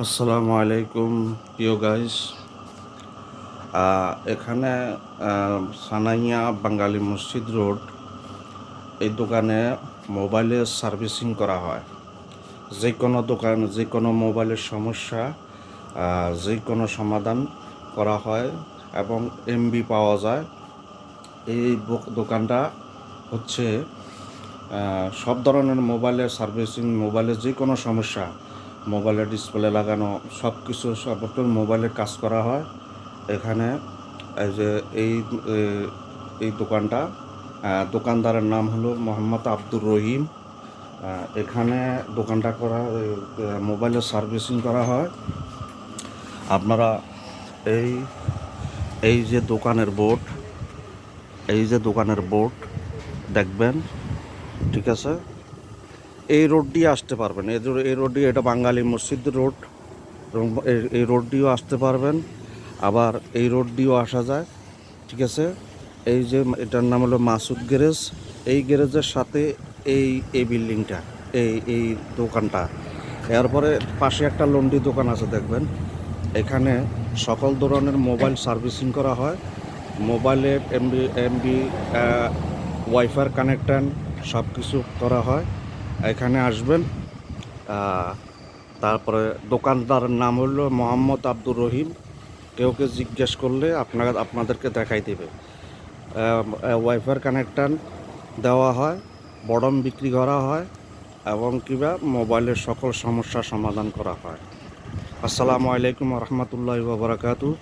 আসসালামু আলাইকুম প্রিয় গাইস। এখানে সানাইয়া বাঙালি মসজিদ রোড এই দোকানে মোবাইলের সার্ভিসিং করা হয়। যে কোনো দোকান, যে কোনো মোবাইলের সমস্যা যে কোনো সমাধান করা হয় এবং এমবি পাওয়া যায়। এই দোকানটা হচ্ছে সব ধরনের মোবাইলের সার্ভিসিং, মোবাইলের যে কোনো সমস্যা, মোবাইলের ডিসপ্লে লাগানো, সব কিছু সর্বত্র মোবাইলের কাজ করা হয় এখানে। এই যে এই দোকানটা, দোকানদারের নাম হলো মোহাম্মদ আব্দুর রহিম। এখানে দোকানটা করা, মোবাইলের সার্ভিসিং করা হয়। আপনারা এই এই যে দোকানের বোর্ড, এই যে দোকানের বোর্ড দেখবেন, ঠিক আছে? এই রোড দিয়ে আসতে পারবেন, এই রোড দিয়ে, এটা বাঙালি মসজিদ রোড, এবং এই রোড দিয়েও আসতে পারবেন, আবার এই রোড দিয়েও আসা যায়, ঠিক আছে? এই যে এটার নাম হলো মাসুদ গ্যারেজ। এই গ্যারেজের সাথে এই এই বিল্ডিংটা, এই দোকানটা। এরপরে পাশে একটা লন্ড্রি দোকান আছে, দেখবেন। এখানে সকল ধরনের মোবাইল সার্ভিসিং করা হয়। মোবাইলের এমবি ওয়াইফাই কানেকশন সব কিছু করা হয়। এখানে আসবেন। তারপরে দোকানদারের নাম হলো মোহাম্মদ আব্দুর রহিম। কেউকে জিজ্ঞেস করলে আপনাদেরকে দেখাই দেবে। ওয়াইফাই কানেকশন দেওয়া হয়, বডম বিক্রি করা হয়, এবং কিবা মোবাইলের সকল সমস্যার সমাধান করা হয়। আসসালামু আলাইকুম রহমতুল্লাহি ওয়া বারাকাতুহু।